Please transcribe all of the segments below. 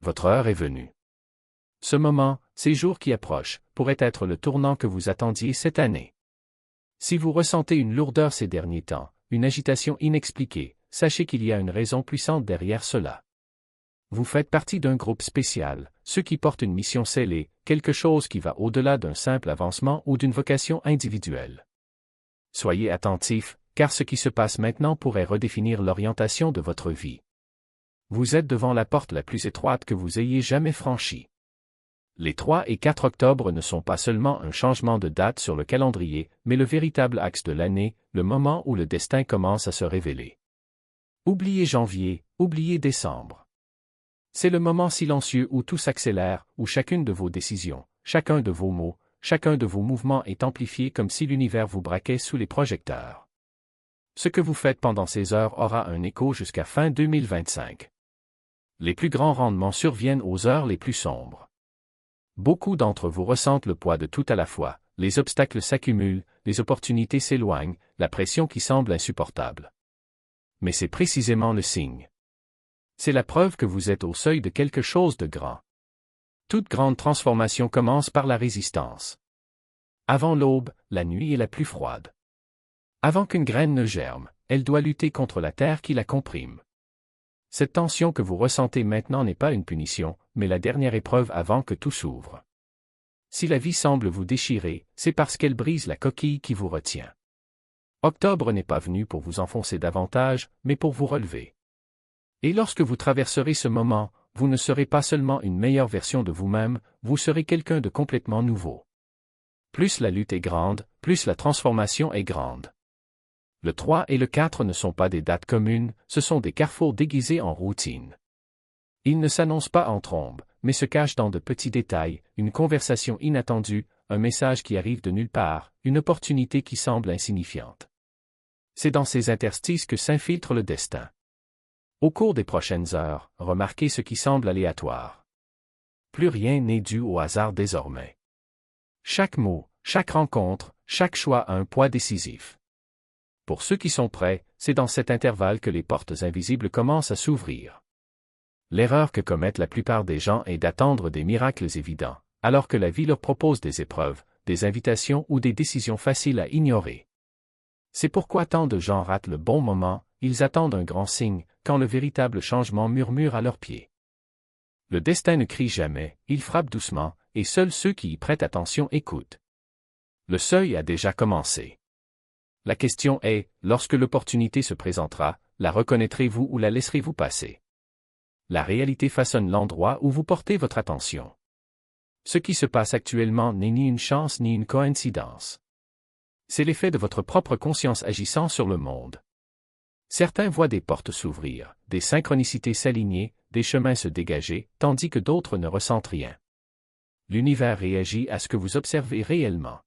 Votre heure est venue. Ce moment, ces jours qui approchent, pourrait être le tournant que vous attendiez cette année. Si vous ressentez une lourdeur ces derniers temps, une agitation inexpliquée, sachez qu'il y a une raison puissante derrière cela. Vous faites partie d'un groupe spécial, ceux qui portent une mission scellée, quelque chose qui va au-delà d'un simple avancement ou d'une vocation individuelle. Soyez attentifs, car ce qui se passe maintenant pourrait redéfinir l'orientation de votre vie. Vous êtes devant la porte la plus étroite que vous ayez jamais franchie. Les 3 et 4 octobre ne sont pas seulement un changement de date sur le calendrier, mais le véritable axe de l'année, le moment où le destin commence à se révéler. Oubliez janvier, oubliez décembre. C'est le moment silencieux où tout s'accélère, où chacune de vos décisions, chacun de vos mots, chacun de vos mouvements est amplifié comme si l'univers vous braquait sous les projecteurs. Ce que vous faites pendant ces heures aura un écho jusqu'à fin 2025. Les plus grands rendements surviennent aux heures les plus sombres. Beaucoup d'entre vous ressentent le poids de tout à la fois, les obstacles s'accumulent, les opportunités s'éloignent, la pression qui semble insupportable. Mais c'est précisément le signe. C'est la preuve que vous êtes au seuil de quelque chose de grand. Toute grande transformation commence par la résistance. Avant l'aube, la nuit est la plus froide. Avant qu'une graine ne germe, elle doit lutter contre la terre qui la comprime. Cette tension que vous ressentez maintenant n'est pas une punition, mais la dernière épreuve avant que tout s'ouvre. Si la vie semble vous déchirer, c'est parce qu'elle brise la coquille qui vous retient. Octobre n'est pas venu pour vous enfoncer davantage, mais pour vous relever. Et lorsque vous traverserez ce moment, vous ne serez pas seulement une meilleure version de vous-même, vous serez quelqu'un de complètement nouveau. Plus la lutte est grande, plus la transformation est grande. Le 3 et le 4 ne sont pas des dates communes, ce sont des carrefours déguisés en routine. Ils ne s'annoncent pas en trombe, mais se cachent dans de petits détails, une conversation inattendue, un message qui arrive de nulle part, une opportunité qui semble insignifiante. C'est dans ces interstices que s'infiltre le destin. Au cours des prochaines heures, remarquez ce qui semble aléatoire. Plus rien n'est dû au hasard désormais. Chaque mot, chaque rencontre, chaque choix a un poids décisif. Pour ceux qui sont prêts, c'est dans cet intervalle que les portes invisibles commencent à s'ouvrir. L'erreur que commettent la plupart des gens est d'attendre des miracles évidents, alors que la vie leur propose des épreuves, des invitations ou des décisions faciles à ignorer. C'est pourquoi tant de gens ratent le bon moment, ils attendent un grand signe, quand le véritable changement murmure à leurs pieds. Le destin ne crie jamais, il frappe doucement, et seuls ceux qui y prêtent attention écoutent. Le seuil a déjà commencé. La question est, lorsque l'opportunité se présentera, la reconnaîtrez-vous ou la laisserez-vous passer? La réalité façonne l'endroit où vous portez votre attention. Ce qui se passe actuellement n'est ni une chance ni une coïncidence. C'est l'effet de votre propre conscience agissant sur le monde. Certains voient des portes s'ouvrir, des synchronicités s'aligner, des chemins se dégager, tandis que d'autres ne ressentent rien. L'univers réagit à ce que vous observez réellement.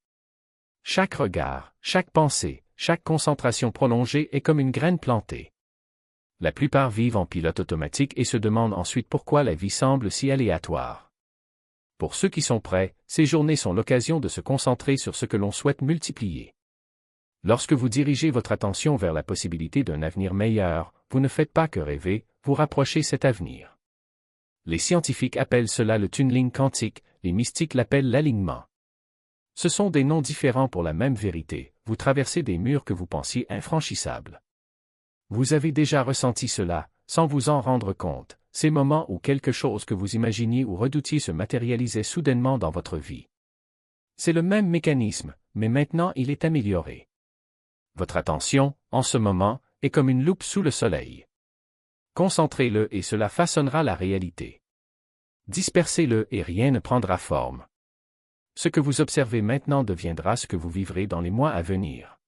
Chaque regard, chaque pensée, chaque concentration prolongée est comme une graine plantée. La plupart vivent en pilote automatique et se demandent ensuite pourquoi la vie semble si aléatoire. Pour ceux qui sont prêts, ces journées sont l'occasion de se concentrer sur ce que l'on souhaite multiplier. Lorsque vous dirigez votre attention vers la possibilité d'un avenir meilleur, vous ne faites pas que rêver, vous rapprochez cet avenir. Les scientifiques appellent cela le tunneling quantique, les mystiques l'appellent l'alignement. Ce sont des noms différents pour la même vérité, vous traversez des murs que vous pensiez infranchissables. Vous avez déjà ressenti cela, sans vous en rendre compte, ces moments où quelque chose que vous imaginiez ou redoutiez se matérialisait soudainement dans votre vie. C'est le même mécanisme, mais maintenant il est amélioré. Votre attention, en ce moment, est comme une loupe sous le soleil. Concentrez-le et cela façonnera la réalité. Dispersez-le et rien ne prendra forme. Ce que vous observez maintenant deviendra ce que vous vivrez dans les mois à venir.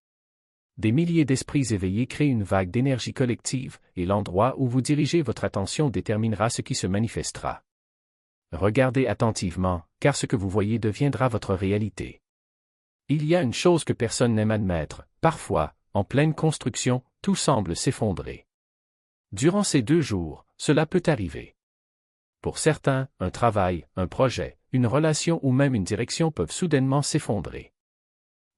Des milliers d'esprits éveillés créent une vague d'énergie collective, et l'endroit où vous dirigez votre attention déterminera ce qui se manifestera. Regardez attentivement, car ce que vous voyez deviendra votre réalité. Il y a une chose que personne n'aime admettre, parfois, en pleine construction, tout semble s'effondrer. Durant ces 2 jours, cela peut arriver. Pour certains, un travail, un projet, une relation ou même une direction peuvent soudainement s'effondrer.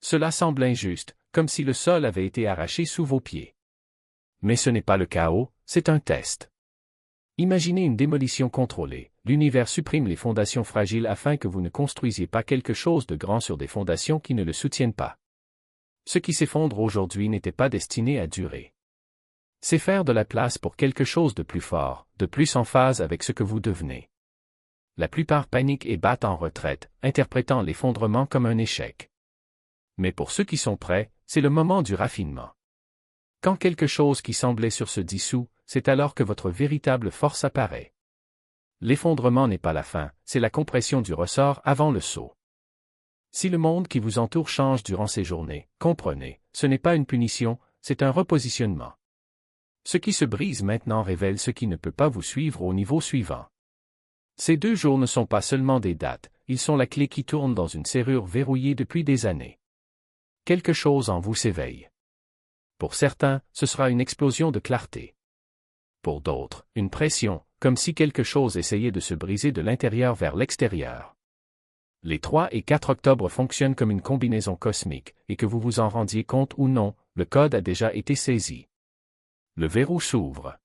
Cela semble injuste, comme si le sol avait été arraché sous vos pieds. Mais ce n'est pas le chaos, c'est un test. Imaginez une démolition contrôlée, l'univers supprime les fondations fragiles afin que vous ne construisiez pas quelque chose de grand sur des fondations qui ne le soutiennent pas. Ce qui s'effondre aujourd'hui n'était pas destiné à durer. C'est faire de la place pour quelque chose de plus fort, de plus en phase avec ce que vous devenez. La plupart paniquent et battent en retraite, interprétant l'effondrement comme un échec. Mais pour ceux qui sont prêts, c'est le moment du raffinement. Quand quelque chose qui semblait sur se dissout, c'est alors que votre véritable force apparaît. L'effondrement n'est pas la fin, c'est la compression du ressort avant le saut. Si le monde qui vous entoure change durant ces journées, comprenez, ce n'est pas une punition, c'est un repositionnement. Ce qui se brise maintenant révèle ce qui ne peut pas vous suivre au niveau suivant. Ces 2 jours ne sont pas seulement des dates, ils sont la clé qui tourne dans une serrure verrouillée depuis des années. Quelque chose en vous s'éveille. Pour certains, ce sera une explosion de clarté. Pour d'autres, une pression, comme si quelque chose essayait de se briser de l'intérieur vers l'extérieur. Les 3 et 4 octobre fonctionnent comme une combinaison cosmique, et que vous vous en rendiez compte ou non, le code a déjà été saisi. Le verrou s'ouvre.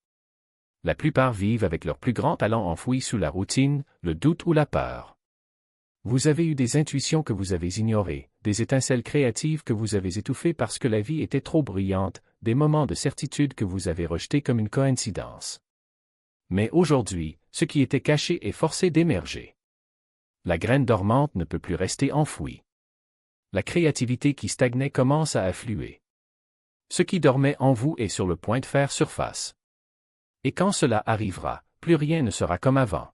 La plupart vivent avec leur plus grand talent enfoui sous la routine, le doute ou la peur. Vous avez eu des intuitions que vous avez ignorées, des étincelles créatives que vous avez étouffées parce que la vie était trop bruyante, des moments de certitude que vous avez rejetés comme une coïncidence. Mais aujourd'hui, ce qui était caché est forcé d'émerger. La graine dormante ne peut plus rester enfouie. La créativité qui stagnait commence à affluer. Ce qui dormait en vous est sur le point de faire surface. Et quand cela arrivera, plus rien ne sera comme avant.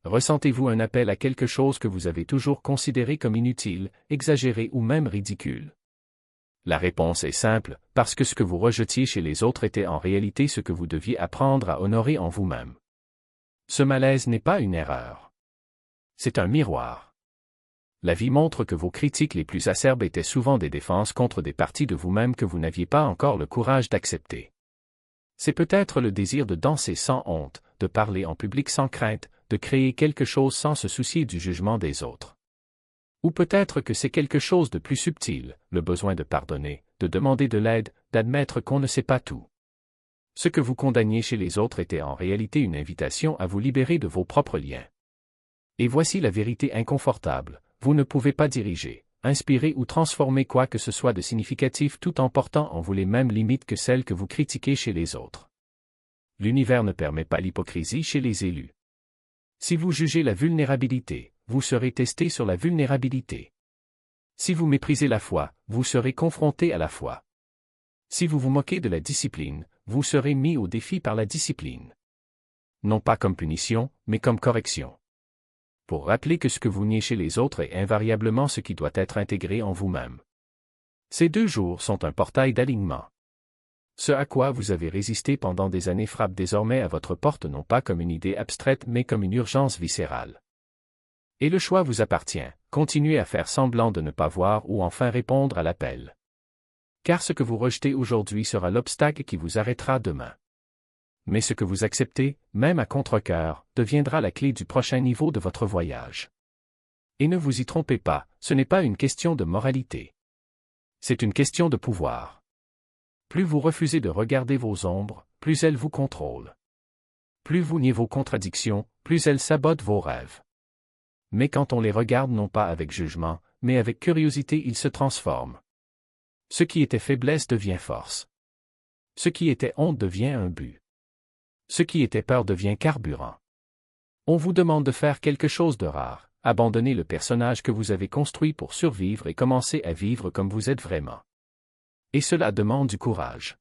Ressentez-vous un appel à quelque chose que vous avez toujours considéré comme inutile, exagéré ou même ridicule? La réponse est simple, parce que ce que vous rejetiez chez les autres était en réalité ce que vous deviez apprendre à honorer en vous-même. Ce malaise n'est pas une erreur. C'est un miroir. La vie montre que vos critiques les plus acerbes étaient souvent des défenses contre des parties de vous-même que vous n'aviez pas encore le courage d'accepter. C'est peut-être le désir de danser sans honte, de parler en public sans crainte, de créer quelque chose sans se soucier du jugement des autres. Ou peut-être que c'est quelque chose de plus subtil, le besoin de pardonner, de demander de l'aide, d'admettre qu'on ne sait pas tout. Ce que vous condamniez chez les autres était en réalité une invitation à vous libérer de vos propres liens. Et voici la vérité inconfortable. Vous ne pouvez pas diriger, inspirer ou transformer quoi que ce soit de significatif tout en portant en vous les mêmes limites que celles que vous critiquez chez les autres. L'univers ne permet pas l'hypocrisie chez les élus. Si vous jugez la vulnérabilité, vous serez testé sur la vulnérabilité. Si vous méprisez la foi, vous serez confronté à la foi. Si vous vous moquez de la discipline, vous serez mis au défi par la discipline. Non pas comme punition, mais comme correction. Pour rappeler que ce que vous niez chez les autres est invariablement ce qui doit être intégré en vous-même. Ces 2 jours sont un portail d'alignement. Ce à quoi vous avez résisté pendant des années frappe désormais à votre porte non pas comme une idée abstraite mais comme une urgence viscérale. Et le choix vous appartient, continuez à faire semblant de ne pas voir ou enfin répondre à l'appel. Car ce que vous rejetez aujourd'hui sera l'obstacle qui vous arrêtera demain. Mais ce que vous acceptez, même à contre-cœur, deviendra la clé du prochain niveau de votre voyage. Et ne vous y trompez pas, ce n'est pas une question de moralité. C'est une question de pouvoir. Plus vous refusez de regarder vos ombres, plus elles vous contrôlent. Plus vous niez vos contradictions, plus elles sabotent vos rêves. Mais quand on les regarde non pas avec jugement, mais avec curiosité, ils se transforment. Ce qui était faiblesse devient force. Ce qui était honte devient un but. Ce qui était peur devient carburant. On vous demande de faire quelque chose de rare, abandonner le personnage que vous avez construit pour survivre et commencer à vivre comme vous êtes vraiment. Et cela demande du courage.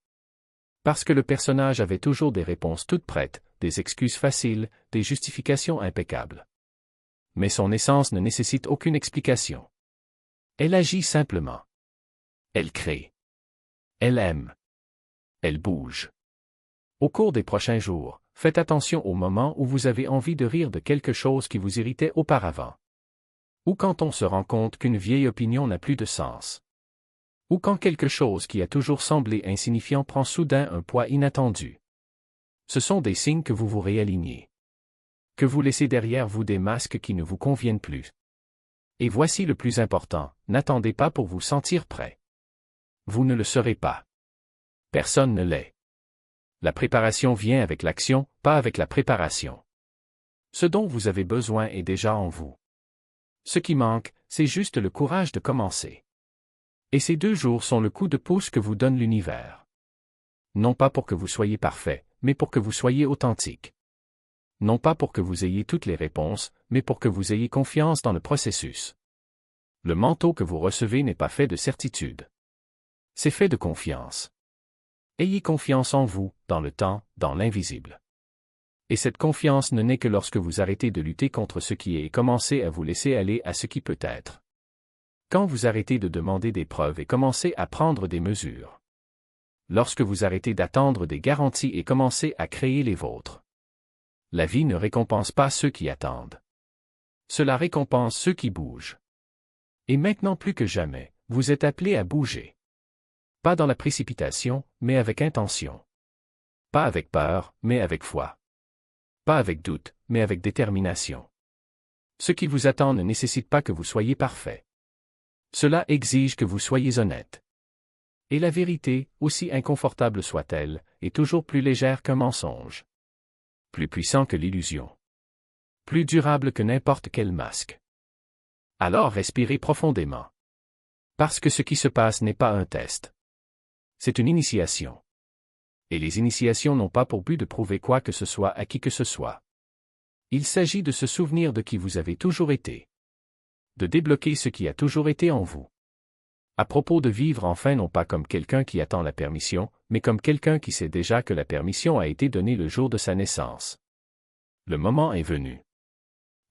Parce que le personnage avait toujours des réponses toutes prêtes, des excuses faciles, des justifications impeccables. Mais son essence ne nécessite aucune explication. Elle agit simplement. Elle crée. Elle aime. Elle bouge. Au cours des prochains jours, faites attention au moment où vous avez envie de rire de quelque chose qui vous irritait auparavant. Ou quand on se rend compte qu'une vieille opinion n'a plus de sens. Ou quand quelque chose qui a toujours semblé insignifiant prend soudain un poids inattendu. Ce sont des signes que vous vous réalignez. Que vous laissez derrière vous des masques qui ne vous conviennent plus. Et voici le plus important, n'attendez pas pour vous sentir prêt. Vous ne le serez pas. Personne ne l'est. La préparation vient avec l'action, pas avec la préparation. Ce dont vous avez besoin est déjà en vous. Ce qui manque, c'est juste le courage de commencer. Et ces 2 jours sont le coup de pouce que vous donne l'univers. Non pas pour que vous soyez parfait, mais pour que vous soyez authentique. Non pas pour que vous ayez toutes les réponses, mais pour que vous ayez confiance dans le processus. Le manteau que vous recevez n'est pas fait de certitude. C'est fait de confiance. Ayez confiance en vous, dans le temps, dans l'invisible. Et cette confiance ne naît que lorsque vous arrêtez de lutter contre ce qui est et commencez à vous laisser aller à ce qui peut être. Quand vous arrêtez de demander des preuves et commencez à prendre des mesures. Lorsque vous arrêtez d'attendre des garanties et commencez à créer les vôtres. La vie ne récompense pas ceux qui attendent. Cela récompense ceux qui bougent. Et maintenant plus que jamais, vous êtes appelés à bouger. Pas dans la précipitation, mais avec intention. Pas avec peur, mais avec foi. Pas avec doute, mais avec détermination. Ce qui vous attend ne nécessite pas que vous soyez parfait. Cela exige que vous soyez honnête. Et la vérité, aussi inconfortable soit-elle, est toujours plus légère qu'un mensonge. Plus puissant que l'illusion. Plus durable que n'importe quel masque. Alors respirez profondément. Parce que ce qui se passe n'est pas un test. C'est une initiation. Et les initiations n'ont pas pour but de prouver quoi que ce soit à qui que ce soit. Il s'agit de se souvenir de qui vous avez toujours été. De débloquer ce qui a toujours été en vous. À propos de vivre enfin non pas comme quelqu'un qui attend la permission, mais comme quelqu'un qui sait déjà que la permission a été donnée le jour de sa naissance. Le moment est venu.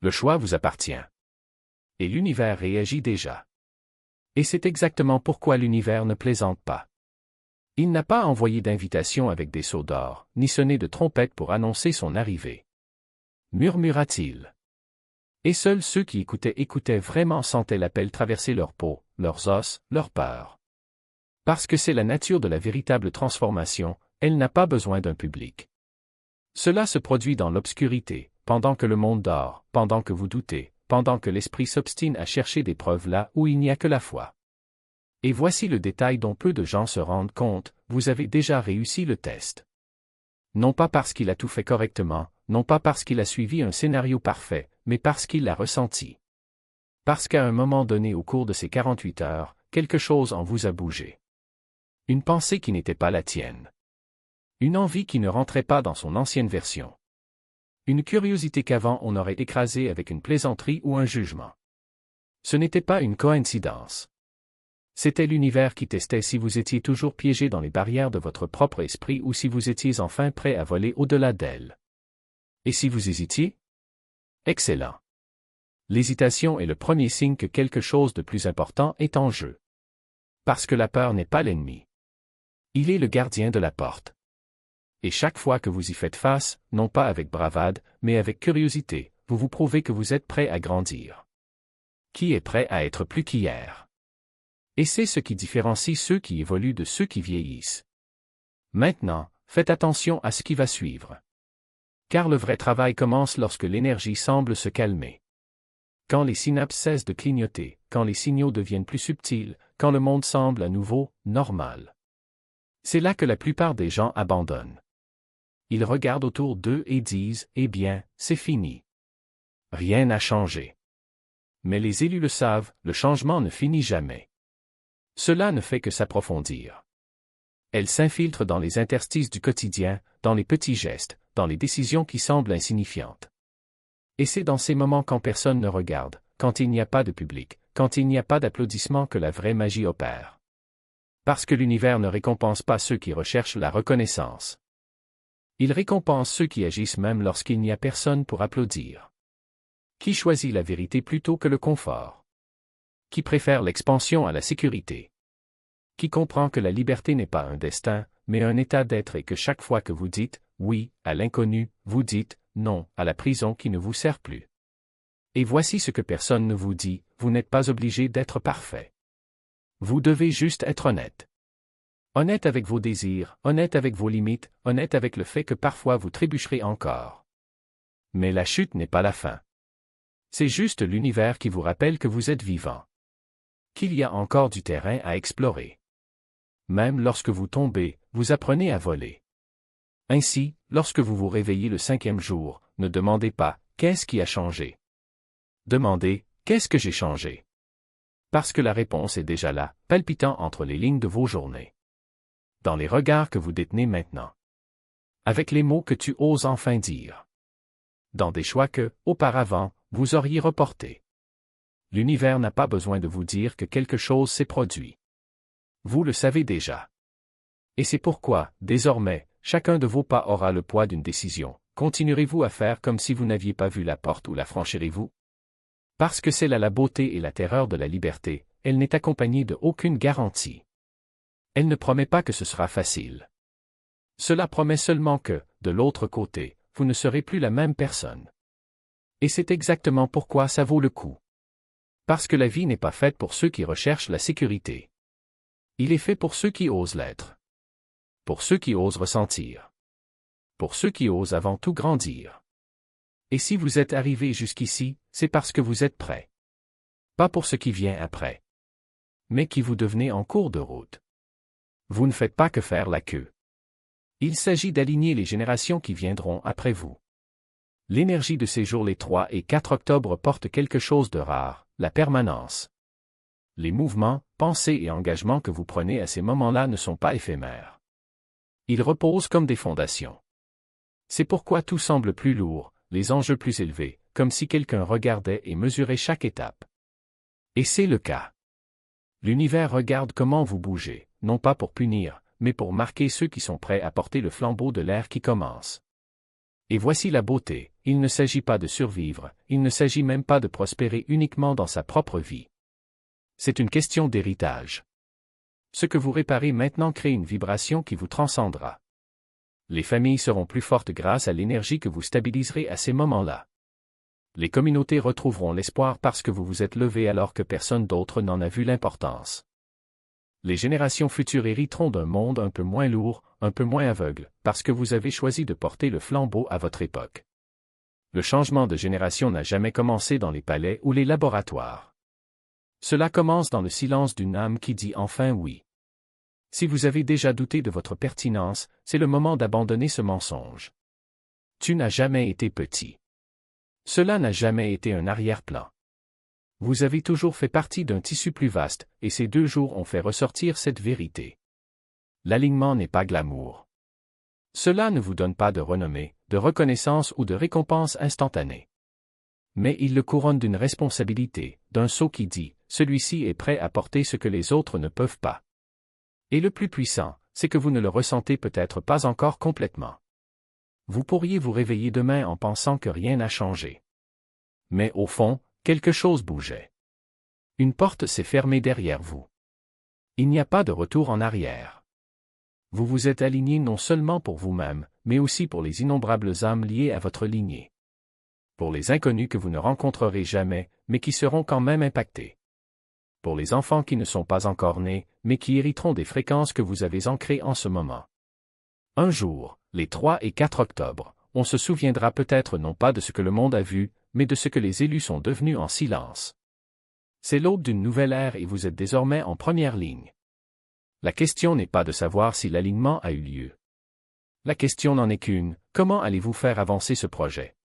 Le choix vous appartient. Et l'univers réagit déjà. Et c'est exactement pourquoi l'univers ne plaisante pas. Il n'a pas envoyé d'invitation avec des sceaux d'or, ni sonné de trompette pour annoncer son arrivée. Murmura-t-il. Et seuls ceux qui écoutaient vraiment sentaient l'appel traverser leur peau, leurs os, leur peur. Parce que c'est la nature de la véritable transformation, elle n'a pas besoin d'un public. Cela se produit dans l'obscurité, pendant que le monde dort, pendant que vous doutez, pendant que l'esprit s'obstine à chercher des preuves là où il n'y a que la foi. Et voici le détail dont peu de gens se rendent compte, vous avez déjà réussi le test. Non pas parce qu'il a tout fait correctement, non pas parce qu'il a suivi un scénario parfait, mais parce qu'il l'a ressenti. Parce qu'à un moment donné au cours de ces 48 heures, quelque chose en vous a bougé. Une pensée qui n'était pas la tienne. Une envie qui ne rentrait pas dans son ancienne version. Une curiosité qu'avant on aurait écrasée avec une plaisanterie ou un jugement. Ce n'était pas une coïncidence. C'était l'univers qui testait si vous étiez toujours piégé dans les barrières de votre propre esprit ou si vous étiez enfin prêt à voler au-delà d'elles. Et si vous hésitiez? Excellent. L'hésitation est le premier signe que quelque chose de plus important est en jeu. Parce que la peur n'est pas l'ennemi. Il est le gardien de la porte. Et chaque fois que vous y faites face, non pas avec bravade, mais avec curiosité, vous vous prouvez que vous êtes prêt à grandir. Qui est prêt à être plus qu'hier? Et c'est ce qui différencie ceux qui évoluent de ceux qui vieillissent. Maintenant, faites attention à ce qui va suivre. Car le vrai travail commence lorsque l'énergie semble se calmer. Quand les synapses cessent de clignoter, quand les signaux deviennent plus subtils, quand le monde semble à nouveau normal. C'est là que la plupart des gens abandonnent. Ils regardent autour d'eux et disent « Eh bien, c'est fini. Rien n'a changé. » Mais les élus le savent, le changement ne finit jamais. Cela ne fait que s'approfondir. Elle s'infiltre dans les interstices du quotidien, dans les petits gestes, dans les décisions qui semblent insignifiantes. Et c'est dans ces moments quand personne ne regarde, quand il n'y a pas de public, quand il n'y a pas d'applaudissements que la vraie magie opère. Parce que l'univers ne récompense pas ceux qui recherchent la reconnaissance. Il récompense ceux qui agissent même lorsqu'il n'y a personne pour applaudir. Qui choisit la vérité plutôt que le confort? Qui préfère l'expansion à la sécurité? Qui comprend que la liberté n'est pas un destin, mais un état d'être et que chaque fois que vous dites « oui » à l'inconnu, vous dites « non » à la prison qui ne vous sert plus. Et voici ce que personne ne vous dit, vous n'êtes pas obligé d'être parfait. Vous devez juste être honnête. Honnête avec vos désirs, honnête avec vos limites, honnête avec le fait que parfois vous trébucherez encore. Mais la chute n'est pas la fin. C'est juste l'univers qui vous rappelle que vous êtes vivant. Qu'il y a encore du terrain à explorer. Même lorsque vous tombez, vous apprenez à voler. Ainsi, lorsque vous vous réveillez le 5e jour, ne demandez pas qu'est-ce qui a changé? Demandez, qu'est-ce que j'ai changé? Parce que la réponse est déjà là, palpitant entre les lignes de vos journées. Dans les regards que vous détenez maintenant. Avec les mots que tu oses enfin dire. Dans des choix que, auparavant, vous auriez reportés. L'univers n'a pas besoin de vous dire que quelque chose s'est produit. Vous le savez déjà. Et c'est pourquoi, désormais, chacun de vos pas aura le poids d'une décision. Continuerez-vous à faire comme si vous n'aviez pas vu la porte ou la franchirez-vous? Parce que c'est là la beauté et la terreur de la liberté, elle n'est accompagnée de aucune garantie. Elle ne promet pas que ce sera facile. Cela promet seulement que, de l'autre côté, vous ne serez plus la même personne. Et c'est exactement pourquoi ça vaut le coup. Parce que la vie n'est pas faite pour ceux qui recherchent la sécurité. Il est fait pour ceux qui osent l'être. Pour ceux qui osent ressentir. Pour ceux qui osent avant tout grandir. Et si vous êtes arrivé jusqu'ici, c'est parce que vous êtes prêt. Pas pour ce qui vient après. Mais qui vous devenez en cours de route. Vous ne faites pas que faire la queue. Il s'agit d'aligner les générations qui viendront après vous. L'énergie de ces jours les 3 et 4 octobre porte quelque chose de rare, la permanence. Les mouvements, pensées et engagements que vous prenez à ces moments-là ne sont pas éphémères. Ils reposent comme des fondations. C'est pourquoi tout semble plus lourd, les enjeux plus élevés, comme si quelqu'un regardait et mesurait chaque étape. Et c'est le cas. L'univers regarde comment vous bougez, non pas pour punir, mais pour marquer ceux qui sont prêts à porter le flambeau de l'ère qui commence. Et voici la beauté, il ne s'agit pas de survivre, il ne s'agit même pas de prospérer uniquement dans sa propre vie. C'est une question d'héritage. Ce que vous réparez maintenant crée une vibration qui vous transcendra. Les familles seront plus fortes grâce à l'énergie que vous stabiliserez à ces moments-là. Les communautés retrouveront l'espoir parce que vous vous êtes levé alors que personne d'autre n'en a vu l'importance. Les générations futures hériteront d'un monde un peu moins lourd, un peu moins aveugle, parce que vous avez choisi de porter le flambeau à votre époque. Le changement de génération n'a jamais commencé dans les palais ou les laboratoires. Cela commence dans le silence d'une âme qui dit enfin oui. Si vous avez déjà douté de votre pertinence, c'est le moment d'abandonner ce mensonge. Tu n'as jamais été petit. Cela n'a jamais été un arrière-plan. Vous avez toujours fait partie d'un tissu plus vaste, et ces 2 jours ont fait ressortir cette vérité. L'alignement n'est pas glamour. Cela ne vous donne pas de renommée, de reconnaissance ou de récompense instantanée. Mais il le couronne d'une responsabilité, d'un sceau qui dit, celui-ci est prêt à porter ce que les autres ne peuvent pas. Et le plus puissant, c'est que vous ne le ressentez peut-être pas encore complètement. Vous pourriez vous réveiller demain en pensant que rien n'a changé. Mais au fond, quelque chose bougeait. Une porte s'est fermée derrière vous. Il n'y a pas de retour en arrière. Vous vous êtes aligné non seulement pour vous-même, mais aussi pour les innombrables âmes liées à votre lignée. Pour les inconnus que vous ne rencontrerez jamais, mais qui seront quand même impactés. Pour les enfants qui ne sont pas encore nés, mais qui hériteront des fréquences que vous avez ancrées en ce moment. Un jour, les 3 et 4 octobre, on se souviendra peut-être non pas de ce que le monde a vu, mais de ce que les élus sont devenus en silence. C'est l'aube d'une nouvelle ère et vous êtes désormais en première ligne. La question n'est pas de savoir si l'alignement a eu lieu. La question n'en est qu'une, comment allez-vous faire avancer ce projet?